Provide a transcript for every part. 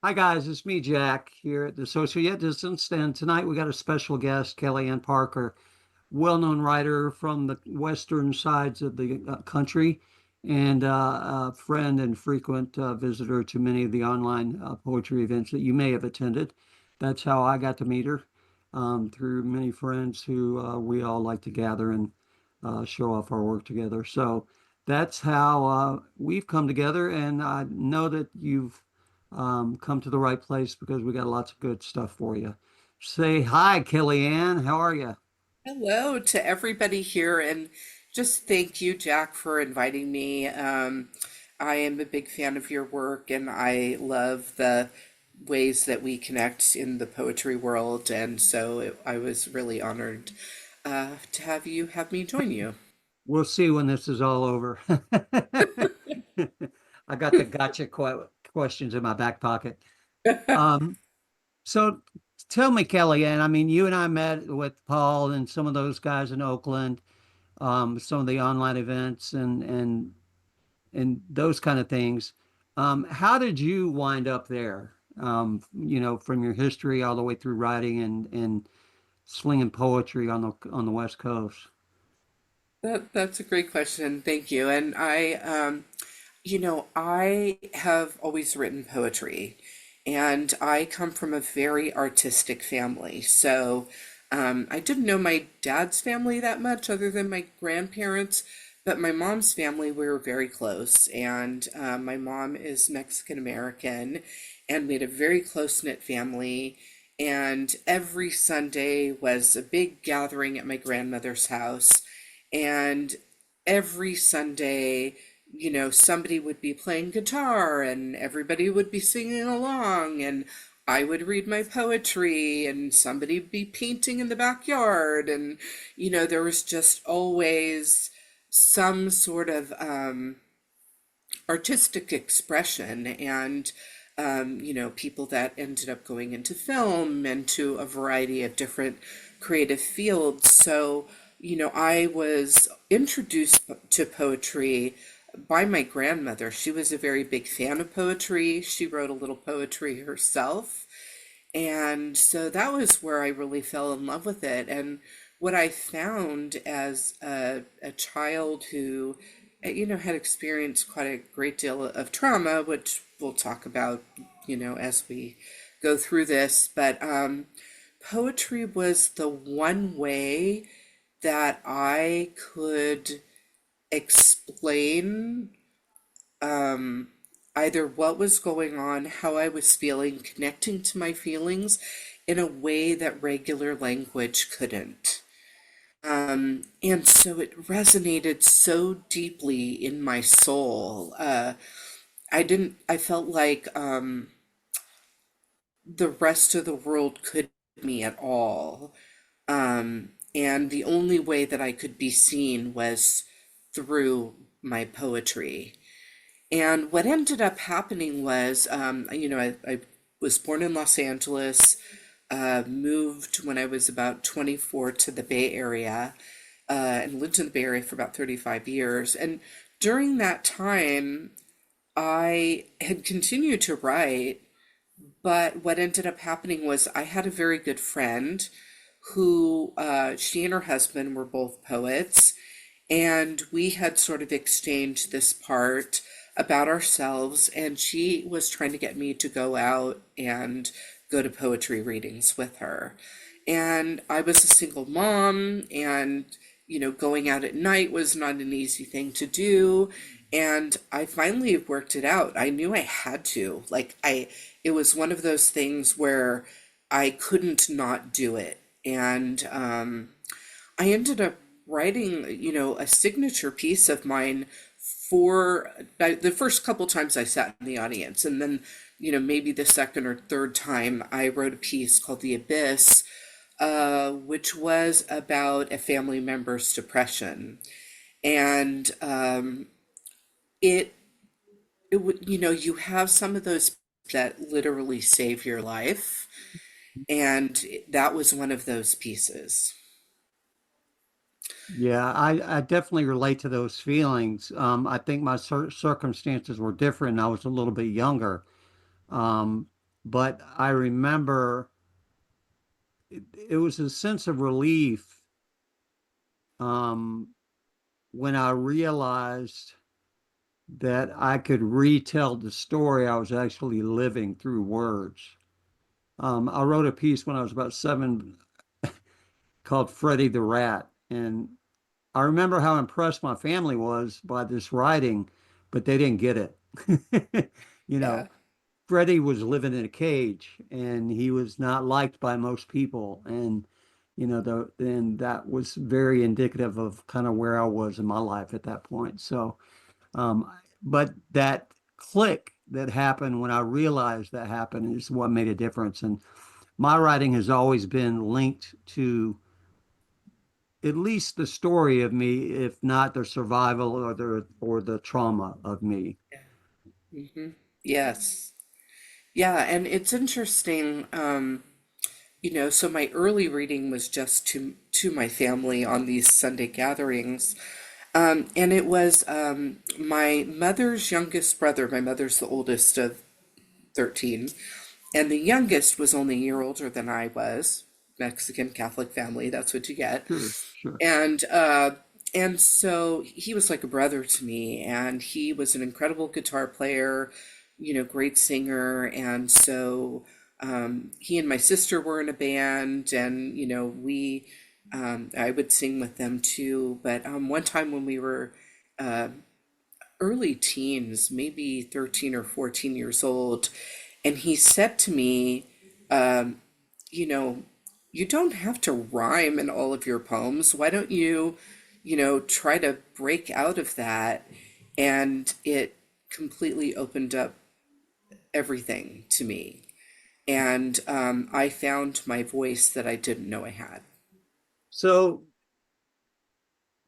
Hi guys, it's me, Jack, here at the Social Yet Distanced, and tonight we got a special guest, Kellyanne Parker, well-known writer from the western sides of the country, and a friend and frequent visitor to many of the online poetry events that you may have attended. That's how I got to meet her, through many friends who we all like to gather and show off our work together. So that's how we've come together, and I know that you've come to the right place because we got lots of good stuff for you. Say hi, Kellyanne. How are you? Hello to everybody here, and just thank you, Jack, for inviting me. I am a big fan of your work, and I love the ways that we connect in the poetry world, and I was really honored to have me join you. We'll see when this is all over. I got the gotcha questions in my back pocket. Um, so tell me, Kellyanne, I mean, you and I met with Paul and some of those guys in Oakland, some of the online events and those kind of things. How did you wind up there? From your history all the way through writing and slinging poetry on the West Coast. That's a great question. Thank you. I have always written poetry, and I come from a very artistic family. I didn't know my dad's family that much other than my grandparents, but my mom's family, we were very close. And my mom is Mexican American, and we had a very close-knit family. And every Sunday was a big gathering at my grandmother's house. And every Sunday, somebody would be playing guitar and everybody would be singing along, and I would read my poetry and somebody would be painting in the backyard. And, there was just always some sort of artistic expression. And, people that ended up going into film and to a variety of different creative fields. I was introduced to poetry by my grandmother. She was a very big fan of poetry. She wrote a little poetry herself. And so that was where I really fell in love with it. And what I found as a child who, had experienced quite a great deal of trauma, which we'll talk about, as we go through this. But poetry was the one way that I could explain either what was going on, how I was feeling, connecting to my feelings in a way that regular language couldn't. And so it resonated so deeply in my soul. I felt like the rest of the world couldn't me at all. And the only way that I could be seen was through my poetry. And what ended up happening was, I was born in Los Angeles, moved when I was about 24 to the Bay Area, and lived in the Bay Area for about 35 years. And during that time, I had continued to write, but what ended up happening was I had a very good friend who, she and her husband were both poets, and we had sort of exchanged this part about ourselves, and she was trying to get me to go out and go to poetry readings with her. And I was a single mom, and going out at night was not an easy thing to do. And I finally worked it out. I knew I had to. It was one of those things where I couldn't not do it. And I ended up writing, a signature piece of mine for the first couple times I sat in the audience. And then, maybe the second or third time I wrote a piece called The Abyss, which was about a family member's depression. And it, it would, you have some of those that literally save your life. And that was one of those pieces. Yeah, I definitely relate to those feelings. I think my circumstances were different. I was a little bit younger. Um, But I remember it was a sense of relief um, when I realized that I could retell the story I was actually living through words. I wrote a piece when I was about seven called Freddie the Rat. And I remember how impressed my family was by this writing, but they didn't get it. You know, Yeah. Freddie was living in a cage and he was not liked by most people. And that was very indicative of kind of where I was in my life at that point. Um, but that click that happened when I realized that happened is what made a difference. And my writing has always been linked to at least the story of me, if not the survival or the trauma of me. Hmm. Yes. Yeah, and it's interesting, so my early reading was just to my family on these Sunday gatherings. And it was my mother's youngest brother. My mother's the oldest of 13, and the youngest was only a year older than I was. Mexican Catholic family, that's what you get. Sure, sure. And uh and so he was like a brother to me, and he was an incredible guitar player, great singer. And so he and my sister were in a band, and we I would sing with them too. But one time when we were uh, early teens, maybe 13 or 14 years old, and he said to me, um, you know, you don't have to rhyme in all of your poems. Why don't you, try to break out of that? And it completely opened up everything to me. And I found my voice that I didn't know I had. So,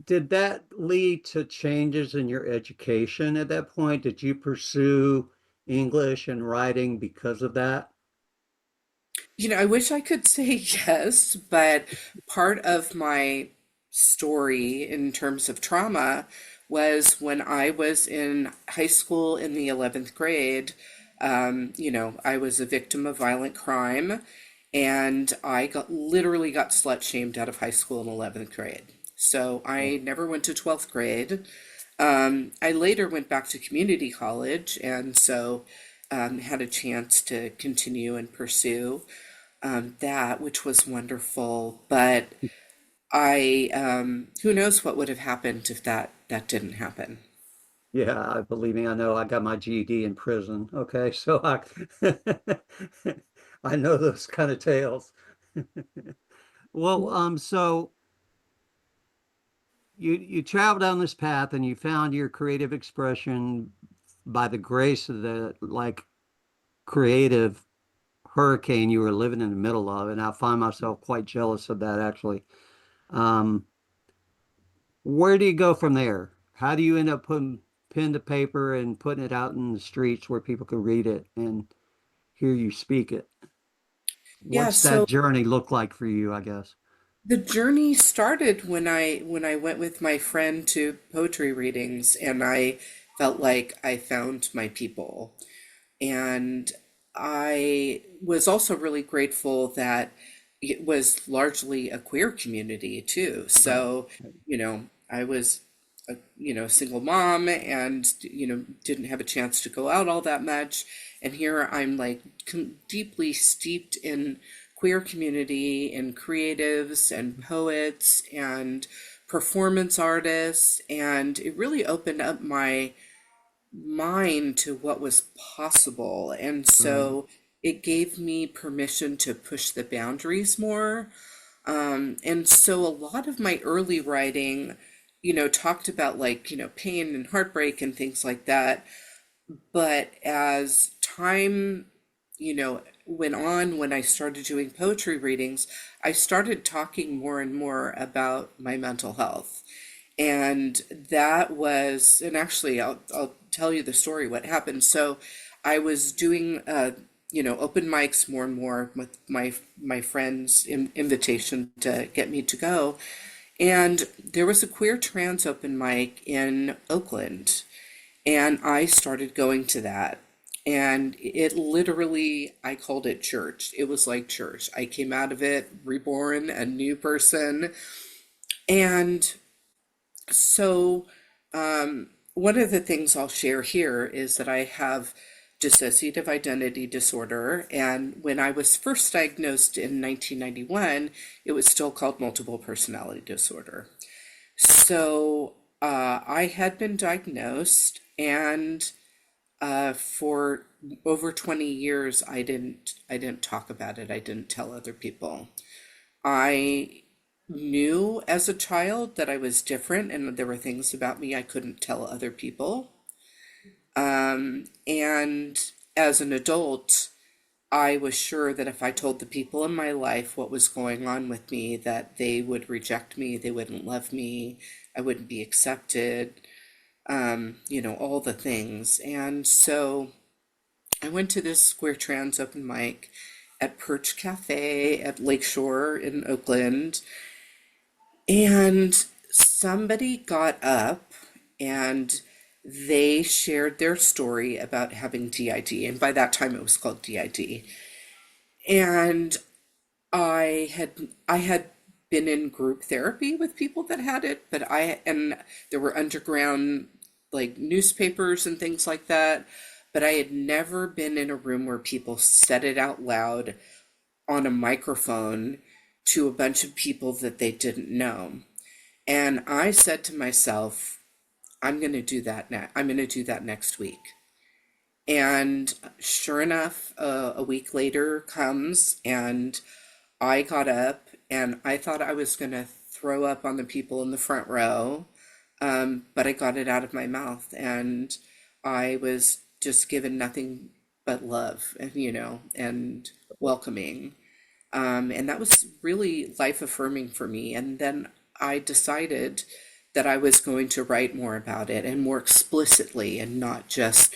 did that lead to changes in your education at that point? Did you pursue English and writing because of that? I wish I could say yes, but part of my story in terms of trauma was when I was in high school in the 11th grade. I was a victim of violent crime, and I literally got slut shamed out of high school in 11th grade. So I never went to 12th grade. I later went back to community college, and so had a chance to continue and pursue that, which was wonderful. But who knows what would have happened if that didn't happen. Yeah, I believe me, I know I got my GED in prison. Okay, so I I know those kind of tales. Well, so you traveled down this path and you found your creative expression by the grace of the creative hurricane you were living in the middle of, and I find myself quite jealous of that actually. Um, where do you go from there? How do you end up putting pen to paper and putting it out in the streets where people can read it and hear you speak it? Yeah, What's that so journey look like for you, I guess? the journey started when I went with my friend to poetry readings, and I felt like I found my people. And I was also really grateful that it was largely a queer community too. Right. So, I was a, single mom, and, didn't have a chance to go out all that much. And here I'm like deeply steeped in queer community and creatives and poets and performance artists. And it really opened up my mind to what was possible. And Right. so it gave me permission to push the boundaries more. And so a lot of my early writing, talked about like, pain and heartbreak and things like that. But as time, went on, when I started doing poetry readings, I started talking more and more about my mental health. And that was, and actually, I'll tell you the story, what happened. So I was doing, open mics more and more with my friends' invitation to get me to go. And there was a queer trans open mic in Oakland, and I started going to that. And it literally, I called it church. It was like church. I came out of it reborn, a new person. And so, one of the things I'll share here is that I have dissociative identity disorder. And when I was first diagnosed in 1991, it was still called multiple personality disorder. So, I had been diagnosed, and for over 20 years, I didn't talk about it. I didn't tell other people. I knew as a child that I was different and there were things about me I couldn't tell other people. And as an adult, I was sure that if I told the people in my life what was going on with me, that they would reject me, they wouldn't love me, I wouldn't be accepted, all the things. And so I went to this Square Trans open mic at Perch Cafe at Lakeshore in Oakland, and somebody got up and they shared their story about having DID. And by that time, it was called DID. And I had been in group therapy with people that had it, but there were underground like newspapers and things like that, but I had never been in a room where people said it out loud on a microphone to a bunch of people that they didn't know. And I said to myself, I'm going to do that now. I'm going to do that next week. And sure enough, a week later comes, and I got up and I thought I was going to throw up on the people in the front row. But I got it out of my mouth, and I was just given nothing but love, and welcoming. And that was really life affirming for me. And then I decided that I was going to write more about it and more explicitly, and not just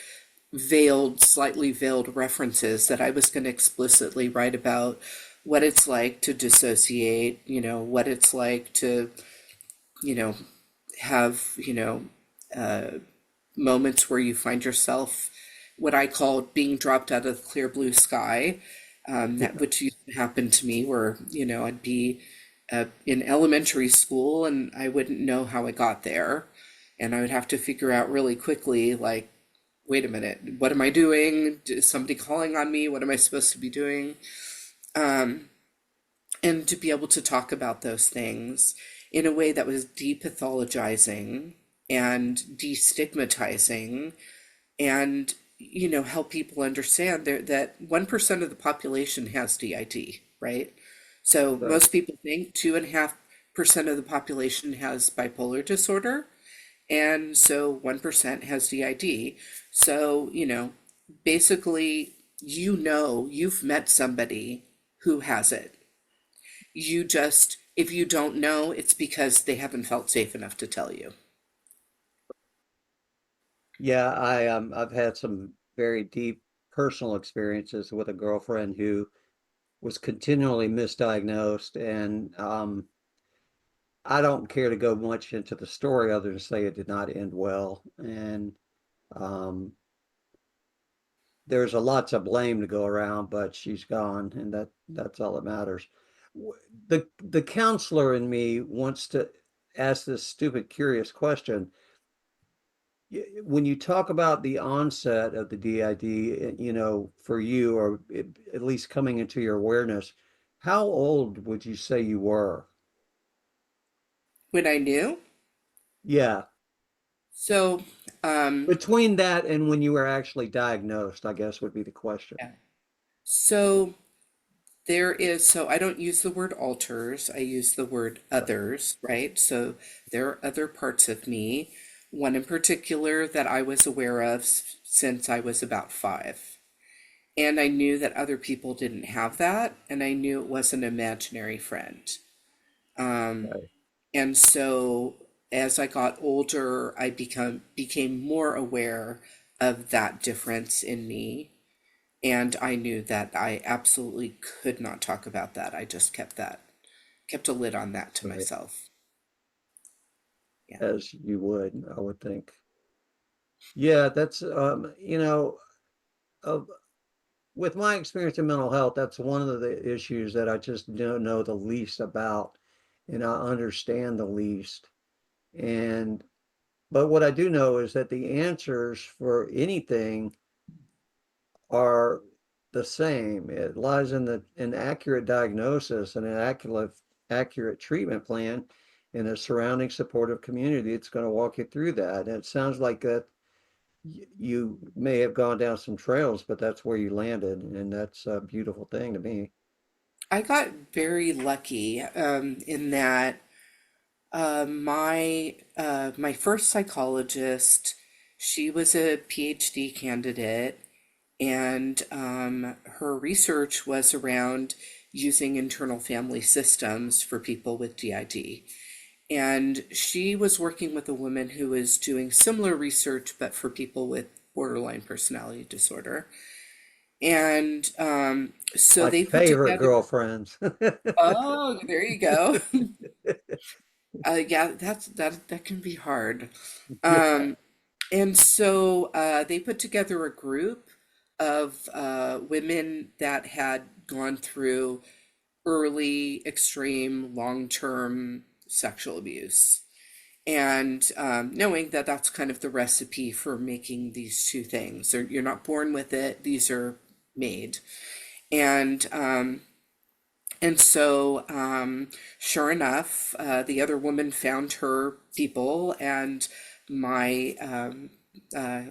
slightly veiled references, that I was going to explicitly write about what it's like to dissociate, what it's like to, you know, have, moments where you find yourself what I called being dropped out of the clear blue sky, that Yeah. which used to happen to me, where I'd be in elementary school and I wouldn't know how I got there, and I would have to figure out really quickly, like, wait a minute, what am I doing? Is somebody calling on me? What am I supposed to be doing? And to be able to talk about those things in a way that was depathologizing and destigmatizing, and help people understand that 1% of the population has DID, right? So Right. most people think 2.5% of the population has bipolar disorder, and so 1% has DID. So basically, you've met somebody who has it. You just, if you don't know, it's because they haven't felt safe enough to tell you. Yeah, I've had some very deep personal experiences with a girlfriend who was continually misdiagnosed, and I don't care to go much into the story other than say it did not end well. And um, there's a lots of blame to go around, but she's gone, and that's all that matters. The counselor in me wants to ask this stupid, curious question. When you talk about the onset of the DID, for you, or at least coming into your awareness, how old would you say you were? When I knew, Yeah, so um, between that and when you were actually diagnosed, I guess would be the question. yeah. So so I don't use the word alters, I use the word Right. others, right? So there are other parts of me, one in particular that I was aware of since I was about 5. And I knew that other people didn't have that, and I knew it was an imaginary friend. Um, Right. and so as I got older, I became more aware of that difference in me. And I knew that I absolutely could not talk about that. I just kept a lid on that to Right. myself. Yeah. As you would, I would think. Yeah, that's of with my experience in mental health, that's one of the issues that I just don't know the least about, and I understand the least. And but what I do know is that the answers for anything are the same. It lies in the an accurate diagnosis and an accurate treatment plan and a surrounding supportive community. It's going to walk you through that. And it sounds like that you may have gone down some trails, but that's where you landed, and that's a beautiful thing to me. I got very lucky in that my first psychologist, she was a PhD candidate, and her research was around using internal family systems for people with DID. And she was working with a woman who was doing similar research, but for people with borderline personality disorder. And so My they put favorite together, girlfriends. oh, there you go. Yeah, that can be hard. Yeah. Um, and so they put together a group of women that had gone through early, extreme, long-term sexual abuse. And knowing that that's kind of the recipe for making these two things. You're not born with it, these are made. And sure enough, the other woman found her people, and my uh,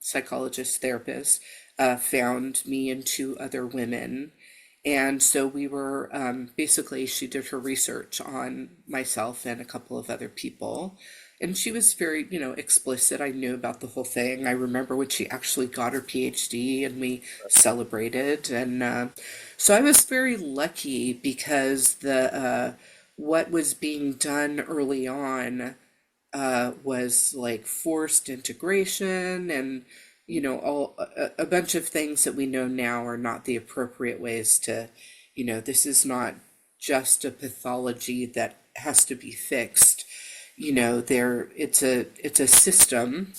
psychologist therapist found me and two other women. And so we were basically, she did her research on myself and a couple of other people. And she was very, explicit. I knew about the whole thing. I remember when she actually got her PhD and we celebrated. And so I was very lucky because the what was being done early on was like forced integration and all a bunch of things that we know now are not the appropriate ways to, this is not just a pathology that has to be fixed. There it's a system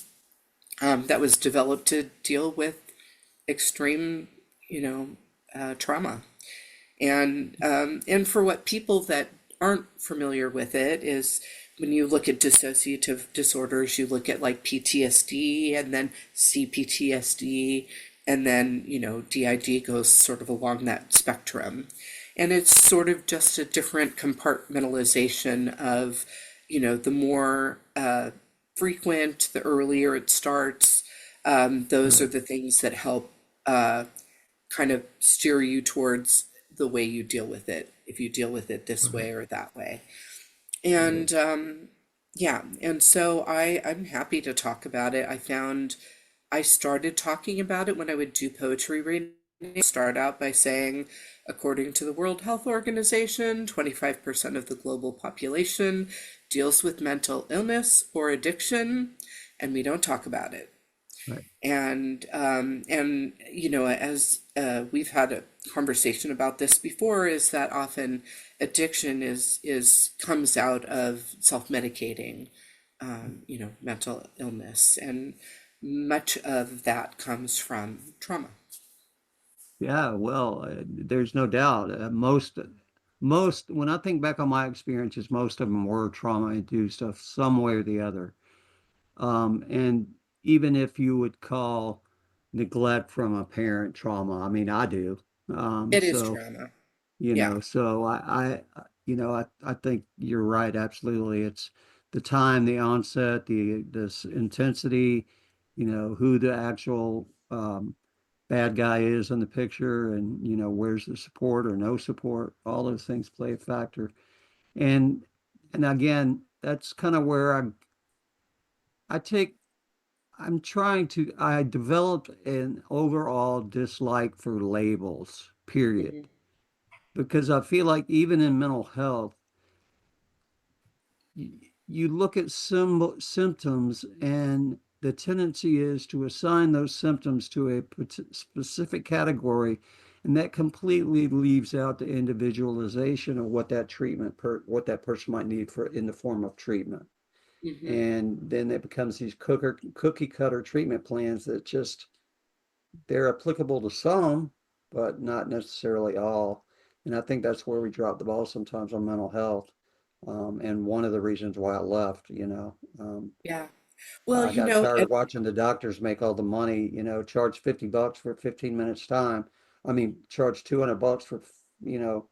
that was developed to deal with extreme, trauma. And for what people that aren't familiar with it is when you look at dissociative disorders, you look at like PTSD and then CPTSD, and then, DID goes sort of along that spectrum. And it's sort of just a different compartmentalization of, the more frequent, the earlier it starts, those are Right. the things that help uh, kind of steer you towards the way you deal with it, if you deal with it this Right. way or that way. Right. And yeah, and so I'm happy to talk about it. I started talking about it when I would do poetry reading. Start out by saying, according to the World Health Organization, 25% of the global population deals with mental illness or addiction, and we don't talk about it. Right. And as we've had a conversation about this before, is that often addiction is comes out of self-medicating, mental illness, and much of that comes from trauma. Yeah, well, there's no doubt. Most, when I think back on my experiences, most of them were trauma-induced of some way or the other. And even if you would call neglect from a parent trauma, I mean, I do. It is So, trauma. you Yeah. know, so I think you're right. Absolutely. It's the time, the onset, this intensity, who the actual bad guy is in the picture and where's the support or no support. All those things play a factor. And and again, that's kind of where I take I'm trying to I developed an overall dislike for labels, period, Hmm. because I feel like even in mental health, you look at symptoms, and the tendency is to assign those symptoms to a specific category, and that completely leaves out the individualization of what that person might need for in the form of treatment. Hmm. And then it becomes these cookie cutter treatment plans that just they're applicable to some, but not necessarily all. And I think that's where we drop the ball sometimes on mental health. And one of the reasons why I left, Yeah. Well, I got tired of watching the doctors make all the money, charge $50 for 15 minutes time. I mean, charge $200 for, you know,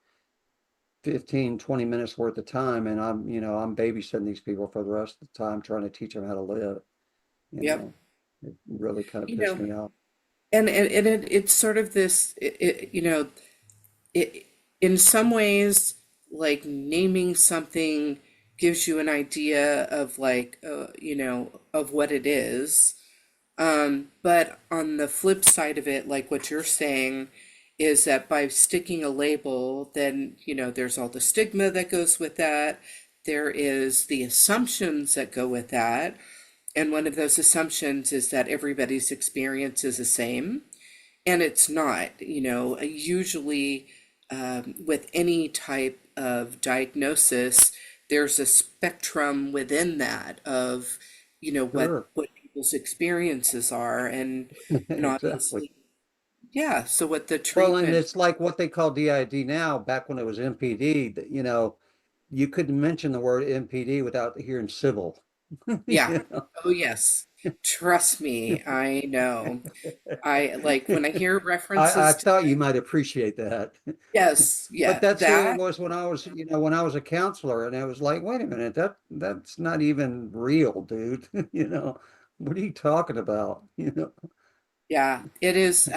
15, 20 minutes worth of time. And I'm babysitting these people for the rest of the time, trying to teach them how to live, you yep. know, it really kind of You pissed know, me off. it's sort of this, it in some ways, like naming something gives you an idea of like, of what it is. But on the flip side of it, like what you're saying, is that by sticking a label, then, there's all the stigma that goes with that. There is the assumptions that go with that. And one of those assumptions is that everybody's experience is the same. And it's not, usually with any type of diagnosis, there's a spectrum within that of, Sure. what people's experiences are. And Exactly. obviously, yeah. So what the Well, and treatment, it's like what they call DID now, back when it was MPD, that, you couldn't mention the word MPD without hearing civil. yeah. You know? Oh, yes. Trust me, I know. I like when I hear I references to, thought you might appreciate that. yes, But yeah, that's the way it that, was when I was a counselor, and I was like, wait a minute, that's not even real, dude. What are you talking about? yeah, it is,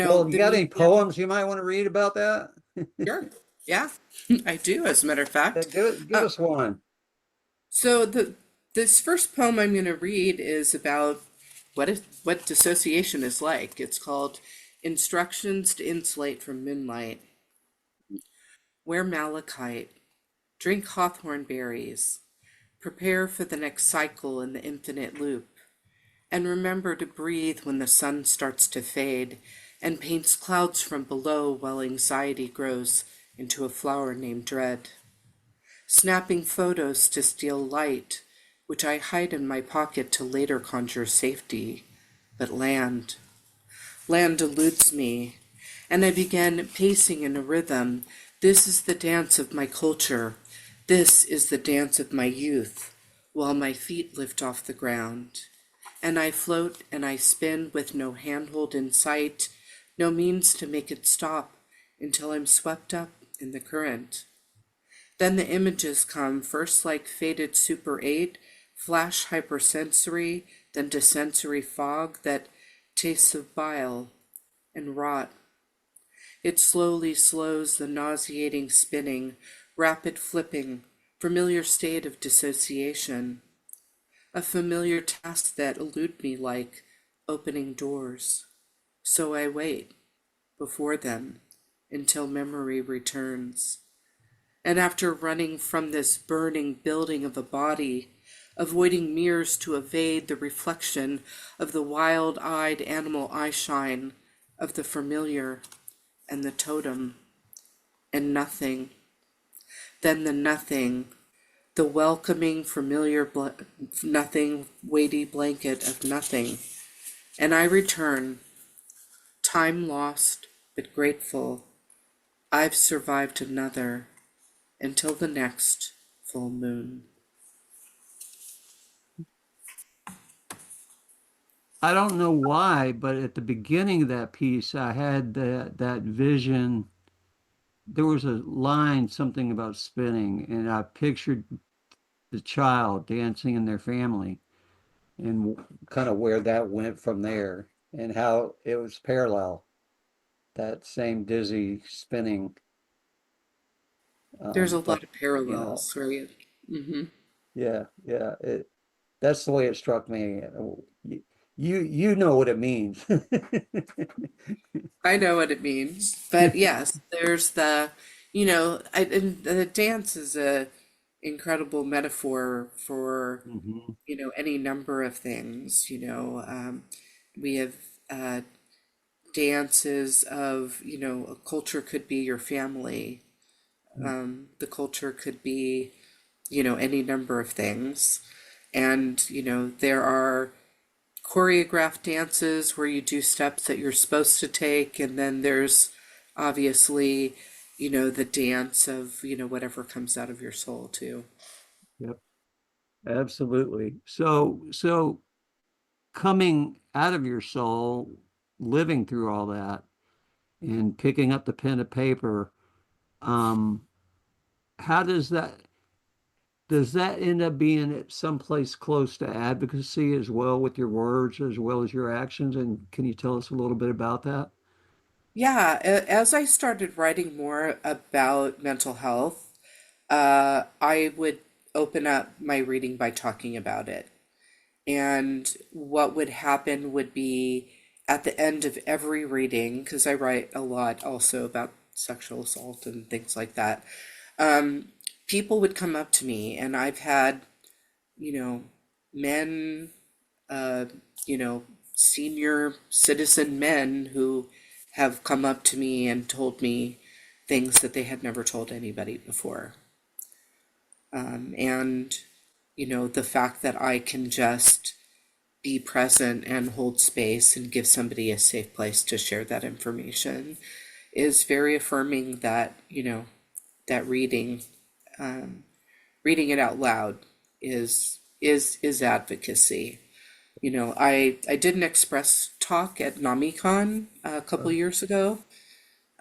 Well, you the got any media. poems you might want to read about that? Sure. Yeah, I do, as a matter of fact. Give Uh, us one. so this first poem I'm going to read is about what dissociation is like. It's called Instructions to Insulate from Moonlight. Wear malachite, drink hawthorn berries, prepare for the next cycle in the infinite loop, and remember to breathe when the sun starts to fade and paints clouds from below while anxiety grows into a flower named dread. Snapping photos to steal light, which I hide in my pocket to later conjure safety. But land eludes me, and I begin pacing in a rhythm. This is the dance of my culture. This is the dance of my youth, while my feet lift off the ground. And I float and I spin with no handhold in sight, no means to make it stop until I'm swept up in the current. Then the images come, first like faded Super 8, flash hypersensory, then to sensory fog that tastes of bile and rot. It slowly slows the nauseating spinning, rapid flipping, familiar state of dissociation, a familiar task that elude me like opening doors. So I wait before them until memory returns. And after running from this burning building of a body, avoiding mirrors to evade the reflection of the wild eyed animal eyeshine of the familiar and the totem, and nothing, then the nothing, the welcoming, familiar, nothing, weighty blanket of nothing. And I return, time lost, but grateful. I've survived another until the next full moon. I don't know why, but at the beginning of that piece, I had that vision. There was a line, something about spinning, and I pictured the child dancing in their family and kind of where that went from there and how it was parallel, that same dizzy spinning, There's a but lot of you know, parallels, right? Hmm. yeah, yeah, that's the way it struck me. You know what it means. I know what it means, but yes, there's and the dance is a incredible metaphor for, Mhm. any number of things. We have uh, dances of, a culture could be your family. The culture could be, any number of things. And, there are choreographed dances where you do steps that you're supposed to take, and then there's obviously, the dance of, whatever comes out of your soul too. Yep, absolutely. So coming out of your soul, living through all that, and picking up the pen and paper, um, how does that end up being at someplace close to advocacy as well with your words as well as your actions? And can you tell us a little bit about that? Yeah, as I started writing more about mental health, I would open up my reading by talking about it. And what would happen would be at the end of every reading, because I write a lot also about sexual assault and things like that, um, people would come up to me, and I've had, you know, men, uh, you know, senior citizen men who have come up to me and told me things that they had never told anybody before. And, the fact that I can just be present and hold space and give somebody a safe place to share that information is very affirming that, that reading it out loud is advocacy. I did an express talk at NamiCon a couple years ago,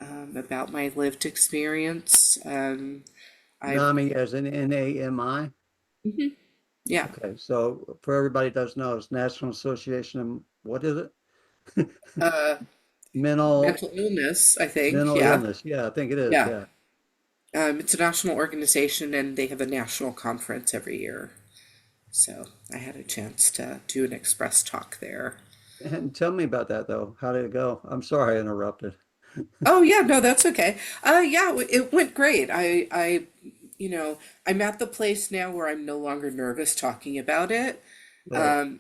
about my lived experience. I've NAMI as in NAMI. Mhm. Yeah, Okay, so for everybody that doesn't know, it's National Association of, what is it? uh, Mental mental illness, I think. mental Yeah, illness. Yeah, I think it is. yeah. Yeah. It's a national organization, and they have a national conference every year. So I had a chance to do an express talk there. And tell me about that though. How did it go? I'm sorry I interrupted. Oh yeah, no, that's okay. Yeah, it went great. You know, I'm at the place now where I'm no longer nervous talking about it. Right.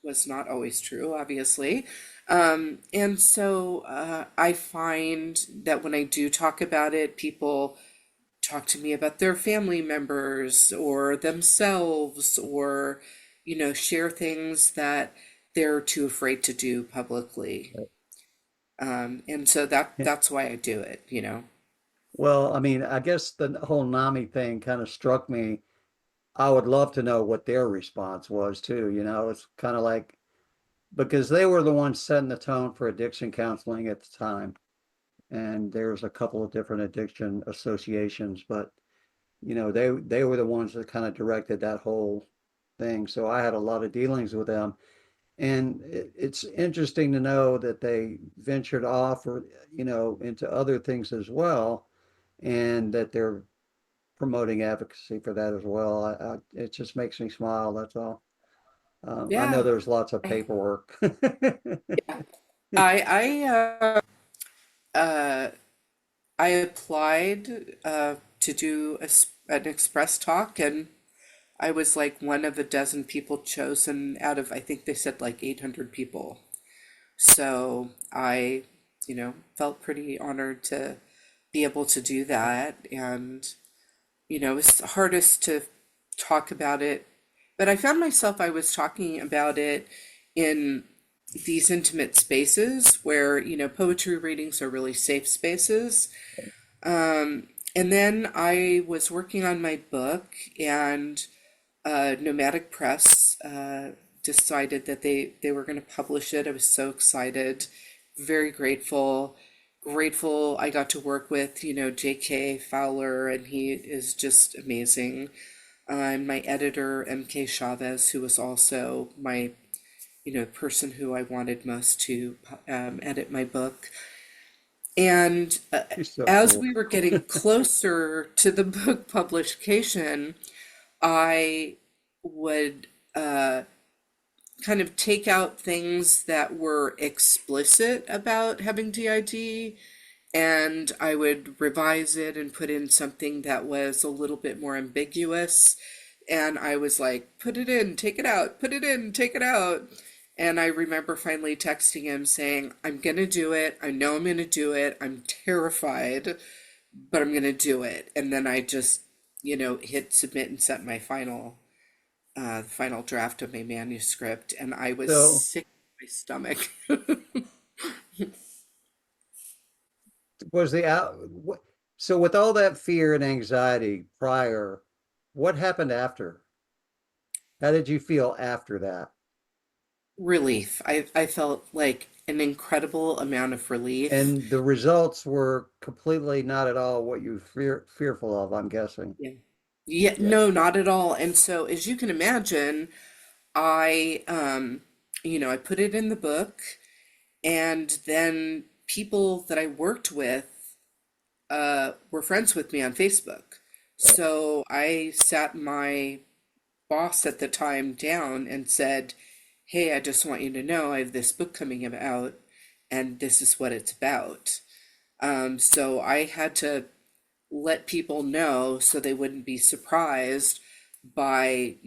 Was not always true, obviously. And so I find that when I do talk about it, people talk to me about their family members or themselves, or, share things that they're too afraid to do publicly. And so that's why I do it. Well, I mean, I guess the whole NAMI thing kind of struck me. I would love to know what their response was too. It's kind of like because they were the ones setting the tone for addiction counseling at the time. And there's a couple of different addiction associations, but they were the ones that kind of directed that whole thing. So I had a lot of dealings with them. And it's interesting to know that they ventured off or, into other things as well, and that they're promoting advocacy for that as well. It just makes me smile. That's all. I know Yeah. there's lots of paperwork. I uh, I applied to do an express talk, and I was like one of a dozen people chosen out of, I think they said like 800 people. So I, felt pretty honored to be able to do that. And, it's hardest to talk about it. But I found myself, I was talking about it in these intimate spaces where, poetry readings are really safe spaces. And then I was working on my book, and Nomadic Press decided that they were going to publish it. I was so excited, very grateful. Grateful I got to work with, J.K. Fowler, and he is just amazing. And my editor, M.K. Chavez, who was also my, person who I wanted most to edit my book. And She's so as cool. we were getting closer to the book publication, I would kind of take out things that were explicit about having DID, and I would revise it and put in something that was a little bit more ambiguous. And I was like, put it in, take it out, put it in, take it out. And I remember finally texting him saying, I'm going to do it. I know I'm going to do it. I'm terrified, but I'm going to do it. And then I just, hit submit and set my final the final draft of my manuscript, and I was So sick to my stomach. was the out so with all that fear and anxiety prior, what happened after? How did you feel after that? Relief. I felt like an incredible amount of relief. And the results were completely not at all what you fearful of, I'm guessing. Yeah. Yeah, Yeah. no, not at all. And so, as you can imagine, I, I put it in the book, and then people that I worked with, were friends with me on Facebook. Oh, So I sat my boss at the time down and said, "Hey, I just want you to know I have this book coming out, and this is what it's about." So I had to let people know so they wouldn't be surprised by,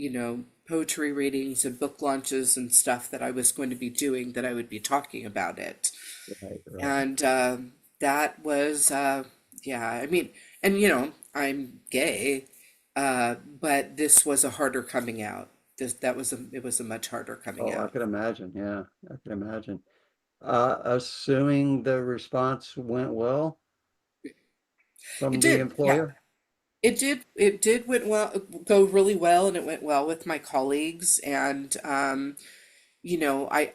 poetry readings and book launches and stuff that I was going to be doing, that I would be talking about it. right, right. And that was, yeah, I mean, and I'm gay, but this was a harder coming out. It was a much harder coming Oh, I out. could imagine. Yeah, I could imagine. Assuming the response went well It from the did, yeah. employer. It did went well, go really well, and it went well with my colleagues. And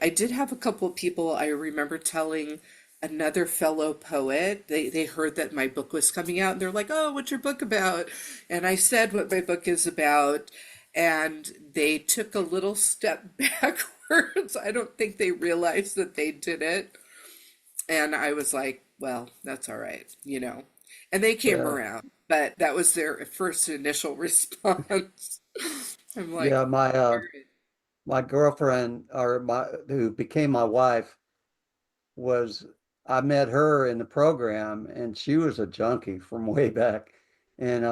I did have a couple of people. I remember telling another fellow poet, they heard that my book was coming out, and they're like, "Oh, what's your book about?" And I said what my book is about, and they took a little step backwards. I don't think they realized that they did it. And I was like, "Well, that's all right." And they came Yeah. around, but that was their first initial response. I'm like, Yeah, "All right." my girlfriend or my who became my wife was I met her in the program and she was a junkie from way back. And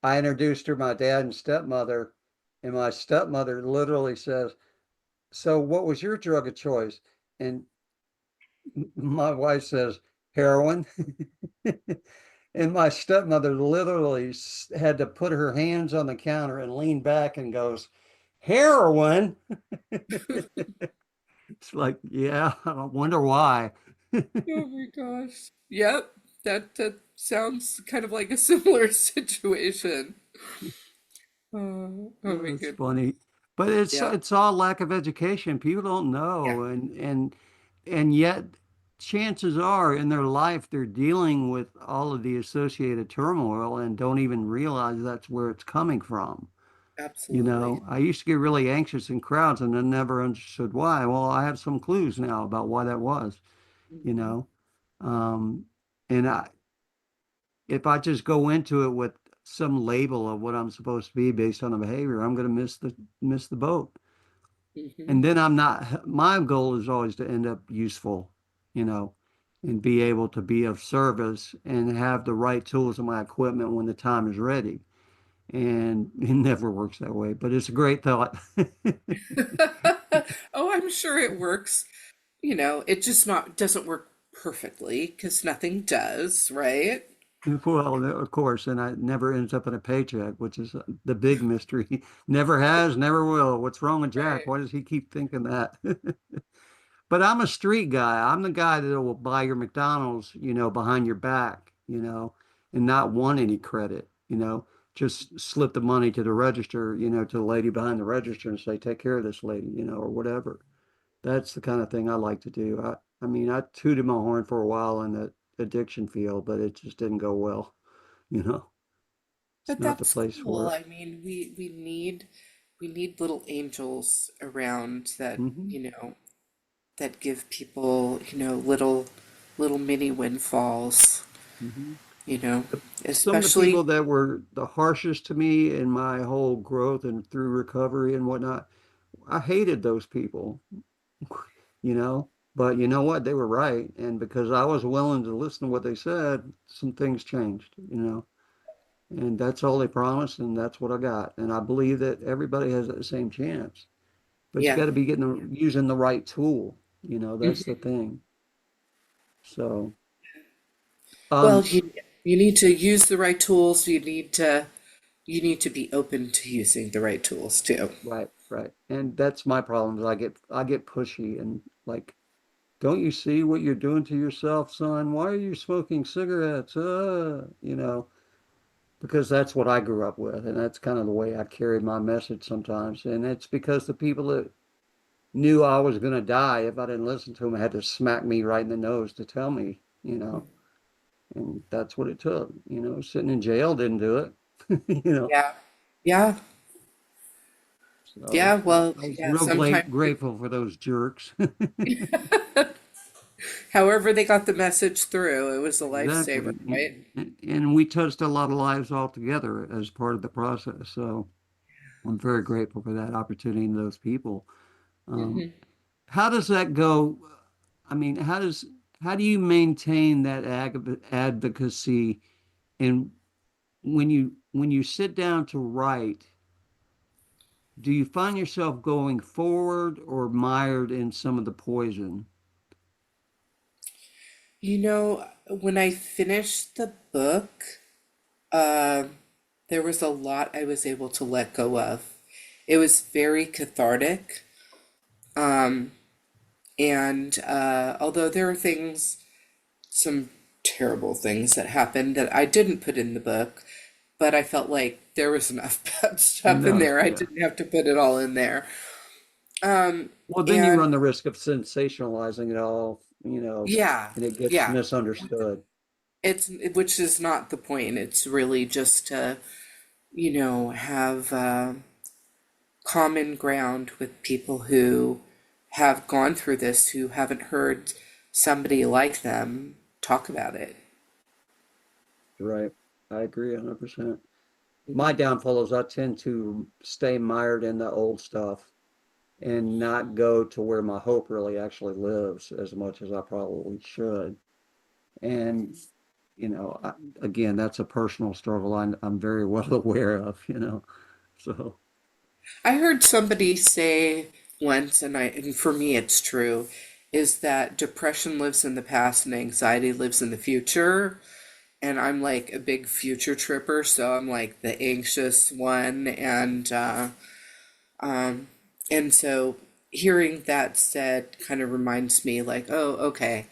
I introduced her my dad and stepmother, and my stepmother literally says, "So what was your drug of choice?" And my wife says, "Heroin." And my stepmother literally had to put her hands on the counter and lean back and goes, "Heroin?" It's like, yeah, I wonder why. Oh my gosh. Yep, that sounds kind of like a similar situation. Oh my It's goodness. funny, but Yeah, it's all lack of education. People don't yeah, know, and yet chances are in their life they're dealing with all of the associated turmoil and don't even realize that's where it's coming from. You absolutely. know, I used to get really anxious in crowds and then never understood why. Well, I have some clues now about why that was, you Mhm. know. Um, and if I just go into it with some label of what I'm supposed to be based on the behavior, I'm going to miss the boat. Mhm. And then I'm not, my goal is always to end up useful, you know, and be able to be of service and have the right tools in my equipment when the time is ready. And it never works that way, but it's a great thought. Oh, I'm sure it works. It just not doesn't work perfectly because nothing does, right? Well, of course, and it never ends up in a paycheck, which is the big mystery. Never has, never will. What's wrong with Jack? Right. Why does he keep thinking that? But I'm a street guy. I'm the guy that will buy your McDonald's, behind your back, and not want any credit, just slip the money to the register, to the lady behind the register and say, take care of this lady, or whatever. That's the kind of thing I like to do. I mean, I tooted my horn for a while in the addiction field, but it just didn't go well, you know. It's But not the that's place for cool. it. I mean, we need little angels around that, Hmm. that give people, little mini windfalls, Hmm. you know, Some of the people especially, that were the harshest to me in my whole growth and through recovery and whatnot, I hated those people, you know. But you know what? They were right. And because I was willing to listen to what they said, some things changed, And that's all they promised, and that's what I got. And I believe that everybody has that same chance. But you yeah. got to be using the right tool, that's the Mhm. thing. So, Well, um, you need to use the right tools. You need to, you need to be open to using the right tools too. Right, right. And that's my problem is I get pushy and like, don't you see what you're doing to yourself, son? Why are you smoking cigarettes? Because that's what I grew up with, and that's kind of the way I carried my message sometimes. And it's because the people that knew I was going to die if I didn't listen to them had to smack me right in the nose to tell me. And that's what it took. Sitting in jail didn't do it. you know. Yeah. Yeah. So Yeah. Well, I was yeah, real sometimes grateful for those jerks. however they got the message through, it was a lifesaver, Exactly. right? And we touched a lot of lives altogether as part of the process. So I'm very grateful for that opportunity and those people. Um, Hmm. how does that go? I mean, how do you maintain that advocacy and when you sit down to write, do you find yourself going forward or mired in some of the poison? When I finished the book, uh, there was a lot I was able to let go of. It was very cathartic. Um, and although there are things, some terrible things that happened that I didn't put in the book, but I felt like there was enough bad stuff in Enough, there. I yeah. didn't have to put it all in there. Um, Well, then you and run the risk of sensationalizing it all, yeah, and it gets yeah, misunderstood. it's which is not the point. It's really just to, have common ground with people who have gone through this, who haven't heard somebody like them talk about it. Right. I agree 100%. My Mhm. downfall is I tend to stay mired in the old stuff and not go to where my hope really actually lives as much as I probably should. And, again, that's a personal struggle I'm very well aware of. So, I heard somebody say once, and for me it's true, is that depression lives in the past and anxiety lives in the future. And I'm like a big future tripper, so I'm like the anxious one, um, and so hearing that said kind of reminds me, like, oh, okay,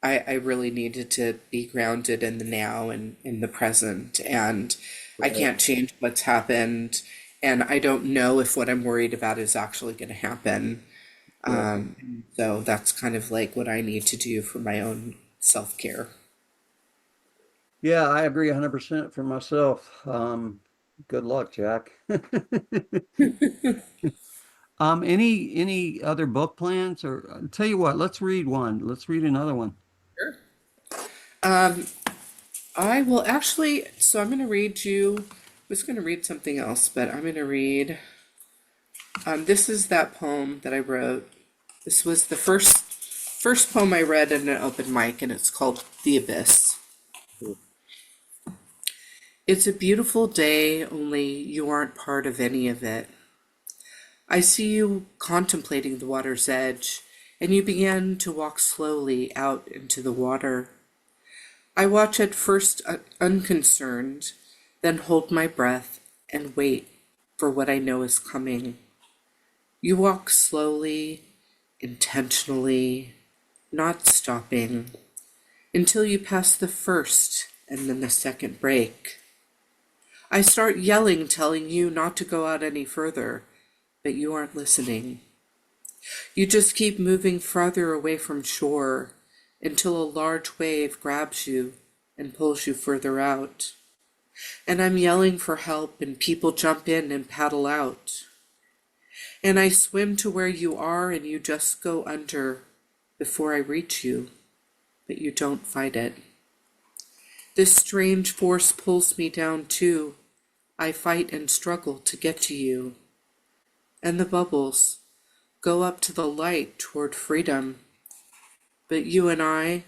I really needed to be grounded in the now and in the present, and I right. can't change what's happened, and I don't know if what I'm worried about is actually going to happen. Right. So that's kind of like what I need to do for my own self-care. Yeah, I agree 100% for myself. Good luck, Jack. Any other book plans or tell you what, let's read one. Let's read another one. Um, I will actually, so I'm going to read you, I was going to read something else, but I'm going to read, this is that poem that I wrote. This was the first poem I read in an open mic, and it's called The Abyss. It's a beautiful day, only you aren't part of any of it. I see you contemplating the water's edge, and you begin to walk slowly out into the water. I watch at first unconcerned, then hold my breath and wait for what I know is coming. You walk slowly, intentionally, not stopping, until you pass the first and then the second break. I start yelling, telling you not to go out any further, but you aren't listening. You just keep moving farther away from shore until a large wave grabs you and pulls you further out. And I'm yelling for help, and people jump in and paddle out. And I swim to where you are, and you just go under before I reach you, but you don't fight it. This strange force pulls me down too. I fight and struggle to get to you. And the bubbles go up to the light toward freedom. But you and I,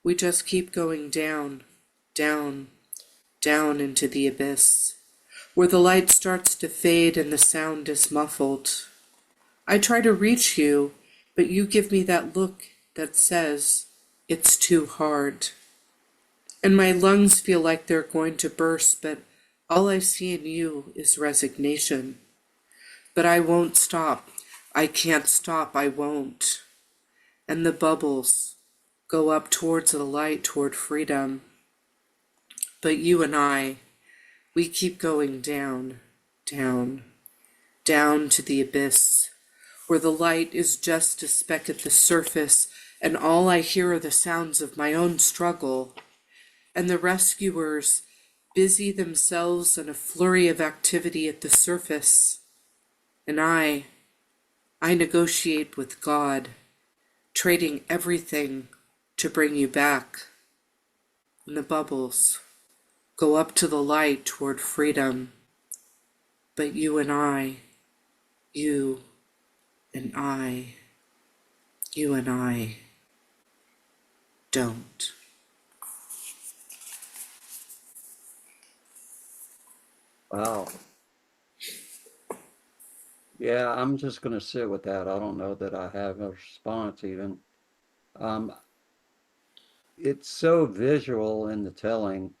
we just keep going down, down, down into the abyss, where the light starts to fade and the sound is muffled. I try to reach you, but you give me that look that says, it's too hard. And my lungs feel like they're going to burst, but All I see in you is resignation. But I won't stop. I can't stop. I won't. And the bubbles go up towards the light, toward freedom. But you and I, we keep going down, down, down to the abyss, where the light is just a speck at the surface, and all I hear are the sounds of my own struggle, and the rescuers busy themselves in a flurry of activity at the surface, and I negotiate with God, trading everything to bring you back. And the bubbles go up to the light toward freedom, but you and I, you and I, you and I don't. Wow. Yeah, I'm just going to sit with that. I don't know that I have a response even. Um, it's so visual in the telling,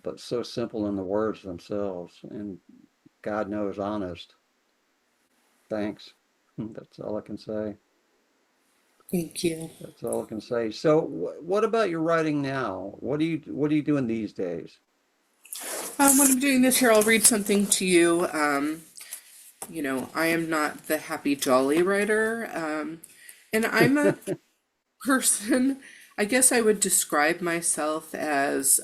but so simple in the words themselves. And God knows honest. Thanks. That's all I can say. Thank you. That's all I can say. So, what about your writing now? What are you doing these days? When I'm doing this here, I'll read something to you. I am not the happy jolly writer, and I'm a person. I guess I would describe myself as,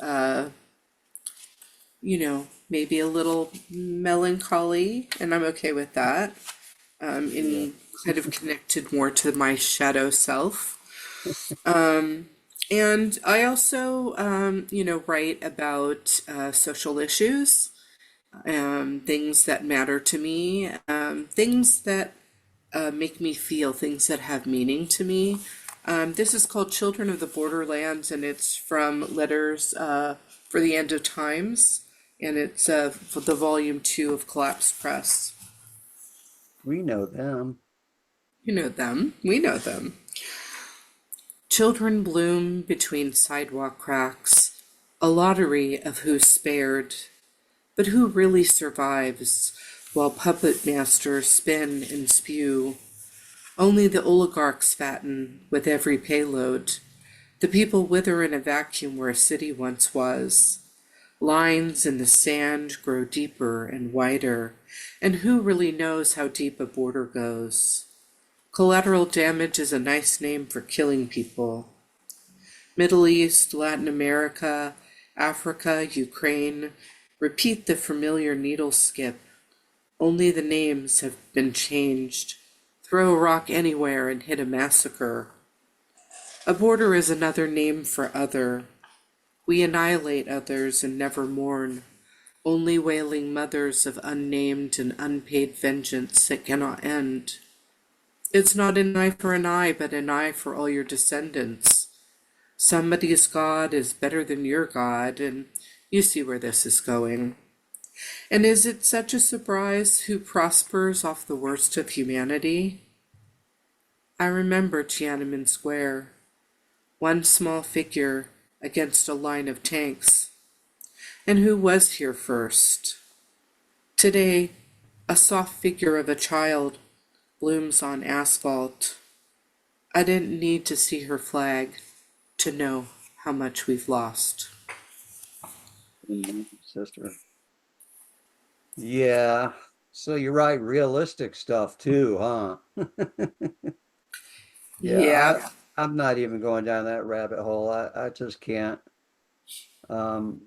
maybe a little melancholy, and I'm okay with that. Yeah. In kind of connected more to my shadow self. And I also, write about social issues, things that matter to me, things that make me feel, things that have meaning to me. This is called Children of the Borderlands, and it's from Letters for the End of Times, and it's for the volume 2 of Collapse Press. We know them. You know them. We know them. Children bloom between sidewalk cracks, a lottery of who's spared, but who really survives while puppet masters spin and spew. Only the oligarchs fatten with every payload. The people wither in a vacuum where a city once was. Lines in the sand grow deeper and wider, and who really knows how deep a border goes? Collateral damage is a nice name for killing people. Middle East, Latin America, Africa, Ukraine, repeat the familiar needle skip. Only the names have been changed. Throw a rock anywhere and hit a massacre. A border is another name for other. We annihilate others and never mourn, only wailing mothers of unnamed and unpaid vengeance that cannot end. It's not an eye for an eye, but an eye for all your descendants. Somebody's God is better than your God, and you see where this is going. And is it such a surprise who prospers off the worst of humanity? I remember Tiananmen Square, one small figure against a line of tanks. And who was here first? Today, a soft figure of a child blooms on asphalt. I didn't need to see her flag to know how much we've lost. Sister. Yeah. So you write realistic stuff too, huh? Yeah, Yeah, I'm not even going down that rabbit hole. I just can't. Um,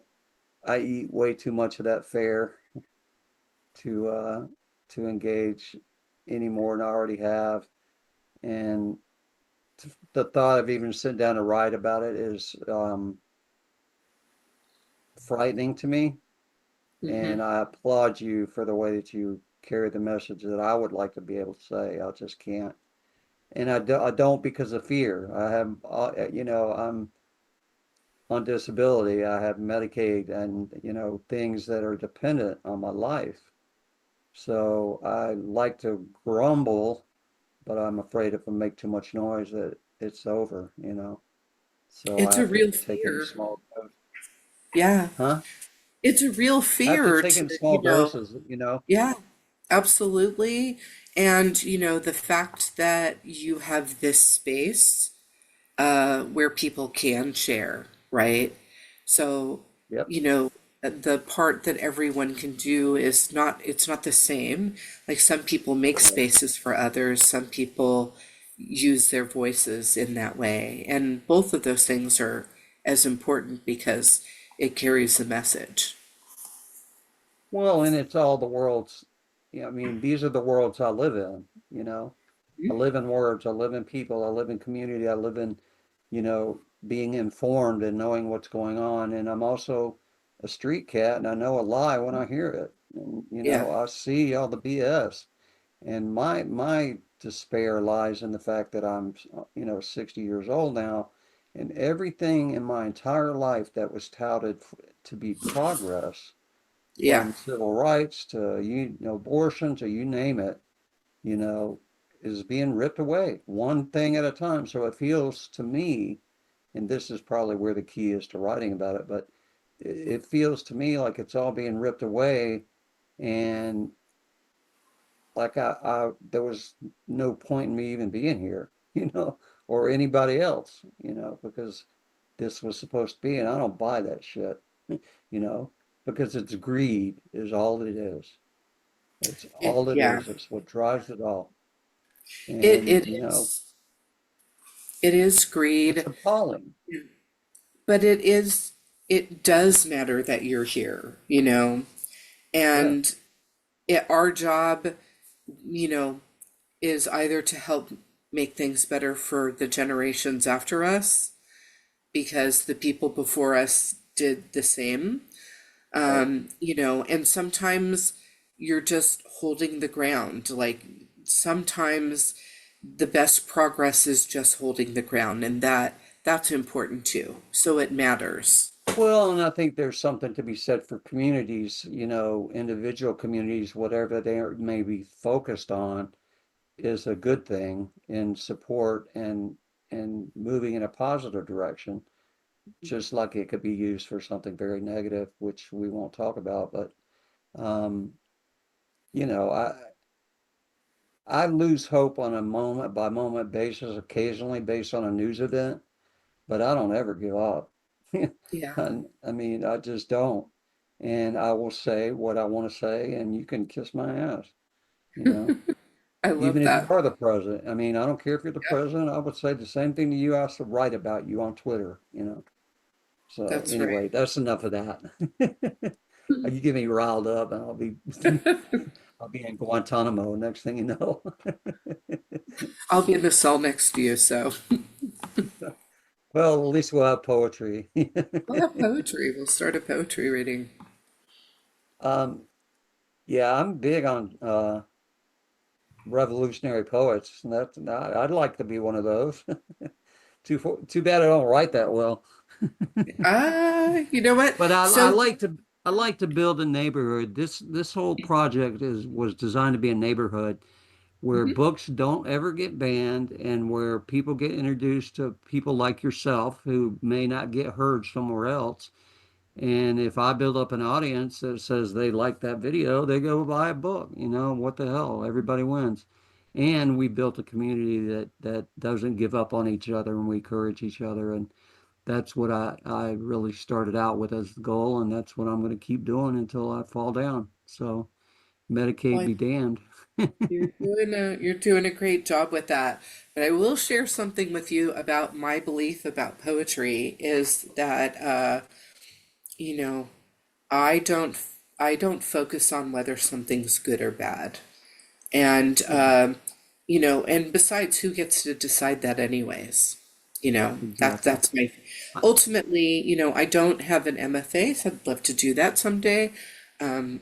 I eat way too much of that fare to to engage any more than I already have. And the thought of even sitting down to write about it is frightening to me. hmm, And I applaud you for the way that you carry the message that I would like to be able to say. I just can't. And I don't because of fear. I have, I'm on disability. I have Medicaid and, things that are dependent on my life. So I like to grumble, but I'm afraid if I make too much noise that it's over. So I it's a have to real take it in fear. small doses. Yeah, Huh? it's a real I have to fear take to, in small doses. yeah, absolutely. And, the fact that you have this space where people can share, right? So, Yep. you know, the part that everyone can do is not, it's not the same. Like some people make Right. spaces for others, some people use their voices in that way. And both of those things are as important because it carries the message. Well, and it's all the worlds. I mean, these are the worlds I live in. I live in words, I live in people, I live in community, I live in being informed and knowing what's going on. And I'm also a street cat and I know a lie when I hear it. And, Yeah, I see all the BS. And my despair lies in the fact that I'm 60 years old now, and everything in my entire life that was touted to be progress, yeah, from civil rights to abortion to you name it, you know, is being ripped away one thing at a time. So it feels to me, and this is probably where the key is to writing about it, but it feels to me like it's all being ripped away, and like there was no point in me even being here, or anybody else, because this was supposed to be, and I don't buy that shit, you know, because it's greed is all it is. It's all it yeah. is. It's what drives it all. It And, it is it is it's greed, appalling. but it does matter that you're here, Yeah. and our job, you know, is either to help make things better for the generations after us because the people before us did the same. Right. And sometimes you're just holding the ground. Like sometimes the best progress is just holding the ground, and that's important too. So it matters. Well, and I think there's something to be said for communities, individual communities, whatever they may be focused on, is a good thing in support and moving in a positive direction, just like it could be used for something very negative, which we won't talk about. But um, you know, I lose hope on a moment by moment basis occasionally based on a news event, but I don't ever give up. Yeah, I mean, I just don't. And I will say what I want to say, and you can kiss my ass, you know. I Even love if you that. are the president. I mean, I don't care if you're the Yeah, president, I would say the same thing to you. I should write about you on Twitter. So that's right. anyway, that's enough of that. You get me riled up and I'll be in Guantanamo next thing you know. I'll be in the cell next to you, so Well, at least we'll have poetry. we'll have poetry. We'll start a poetry reading. Um, yeah, I'm big on revolutionary poets, and I'd like to be one of those. Too bad I don't write that well. You know what? But I So, like to build a neighborhood. This whole project was designed to be a neighborhood where mhm, books don't ever get banned and where people get introduced to people like yourself who may not get heard somewhere else. And if I build up an audience that says they like that video, they go buy a book. What the hell? Everybody wins. And we built a community that doesn't give up on each other, and we encourage each other. And that's what I really started out with as the goal, and that's what I'm going to keep doing until I fall down. So Medicaid well, be damned. you're doing a great job with that. But I will share something with you about my belief about poetry is that you know, I don't I don't focus on whether something's good or bad. And and besides, who gets to decide that anyways? Exactly. That's my I- ultimately, I don't have an MFA, so I'd love to do that someday.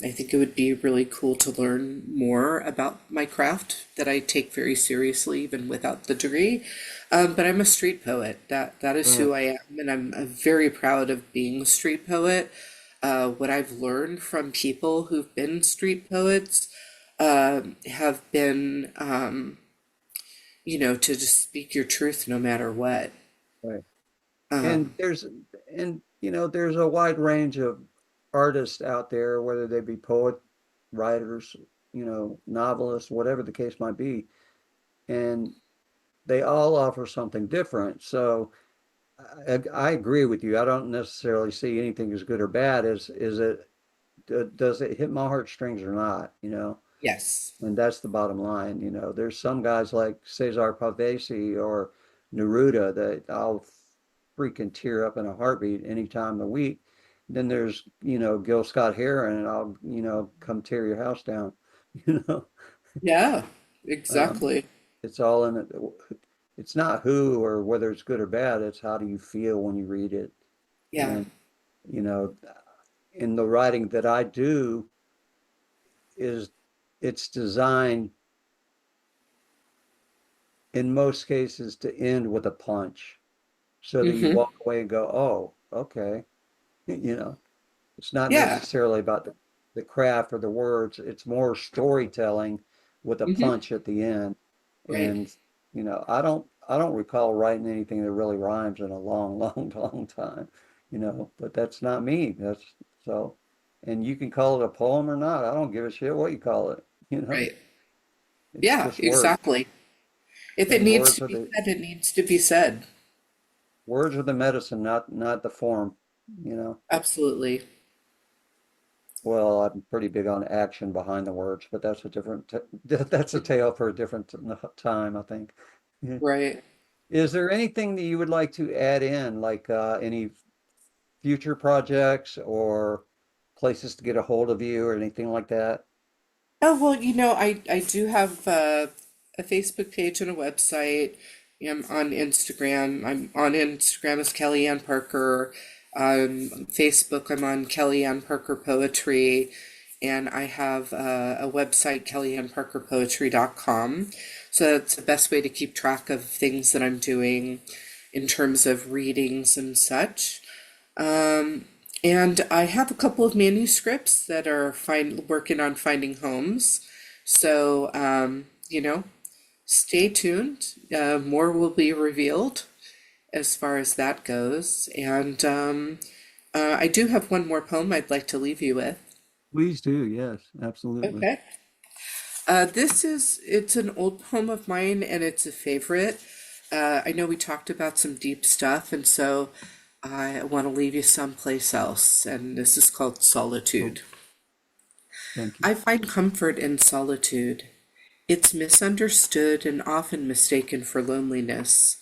I think it would be really cool to learn more about my craft that I take very seriously, even without the degree. But I'm a street poet. That is Right. who I am, and I'm very proud of being a street poet. What I've learned from people who've been street poets have been, to just speak your truth no matter what. Right. And Um, there's a wide range of artists out there, whether they be poet, writers, novelists, whatever the case might be, and they all offer something different. So I agree with you. I don't necessarily see anything as good or bad. Is it does it hit my heartstrings or not? Yes. And that's the bottom line. There's some guys like Cesar Pavesi or Neruda that I'll freaking tear up in a heartbeat any time of the week. Then there's, Gil Scott Heron, and I'll, come tear your house down. You know, Yeah, um, exactly. it's all in it. It's not who or whether it's good or bad. It's how do you feel when you read it. Yeah. And, you know, in the writing that I do is it's designed in most cases to end with a punch so that you Mm-hmm. walk away and go, oh, okay. You know, it's not Yeah. necessarily about the craft or the words. It's more storytelling with a Mm-hmm. punch at the end. Right. And, I don't recall writing anything that really rhymes in a long, long, long time, but that's not me. That's so, and you can call it a poem or not. I don't give a shit what you call it, Right. it's Yeah, just words. exactly. If it And needs to be said, it needs to be said. words are the medicine, not the form, you know. Absolutely. Well, I'm pretty big on action behind the words, but that's that's a tale for a different time, I think. Yeah. Right. Is there anything that you would like to add in, like any future projects or places to get a hold of you or anything like that? Oh, well, I do have a Facebook page and a website. I'm on Instagram. I'm on Instagram as Kellyanne Parker. On Facebook, I'm on Kellyanne Parker Poetry. And I have a website, kellyanneparkerpoetry.com. So that's the best way to keep track of things that I'm doing in terms of readings and such. Um, and I have a couple of manuscripts that are working on finding homes. So, stay tuned. More will be revealed as far as that goes. And I do have one more poem I'd like to leave you with. Please do. Yes, absolutely. Okay. It's an old poem of mine and it's a favorite. I know we talked about some deep stuff, and so I want to leave you someplace else. And this is called Oh, Solitude. thank you. I find comfort in solitude. It's misunderstood and often mistaken for loneliness.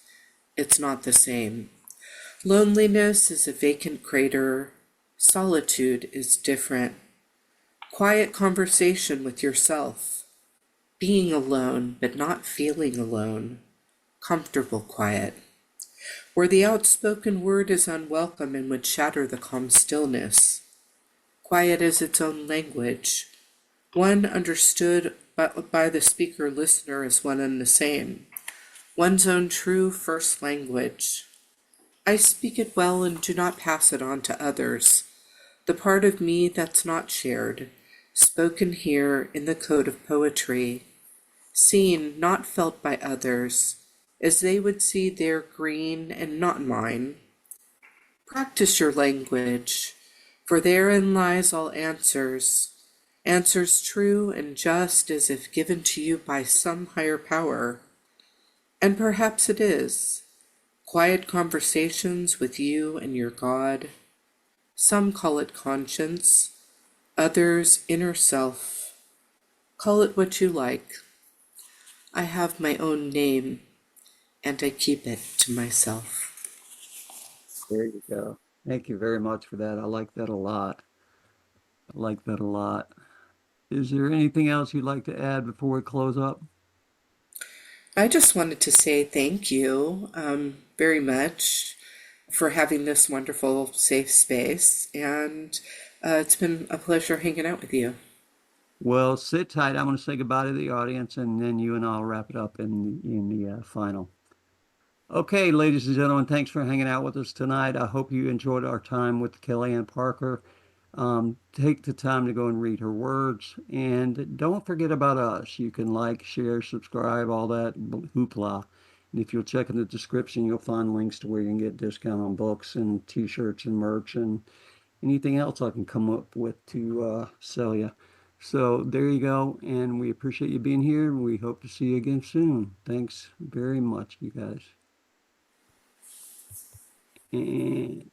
It's not the same. Loneliness is a vacant crater. Solitude is different. Quiet conversation with yourself. Being alone, but not feeling alone. Comfortable quiet. Where the outspoken word is unwelcome and would shatter the calm stillness. Quiet is its own language, one understood by the speaker listener as one and the same, one's own true first language. I speak it well and do not pass it on to others, the part of me that's not shared, spoken here in the code of poetry, seen, not felt by others, as they would see their green and not mine. Practice your language, for therein lies all answers, answers true and just as if given to you by some higher power. And perhaps it is. Quiet conversations with you and your God. Some call it conscience, others inner self. Call it what you like. I have my own name, and I keep it to myself. There you go. Thank you very much for that. I like that a lot. I like that a lot. Is there anything else you'd like to add before we close up? I just wanted to say thank you very much for having this wonderful safe space, and it's been a pleasure hanging out with you. Well, sit tight. I'm going to say goodbye to the audience, and then you and I'll wrap it up in the final. Okay, ladies and gentlemen, thanks for hanging out with us tonight. I hope you enjoyed our time with Kellyanne Parker. Take the time to go and read her words, and don't forget about us. You can like, share, subscribe, all that hoopla. And if you'll check in the description, you'll find links to where you can get discount on books and t-shirts and merch anything else I can come up with to sell you. So there you go, and we appreciate you being here, and we hope to see you again soon. Thanks very much, you guys. And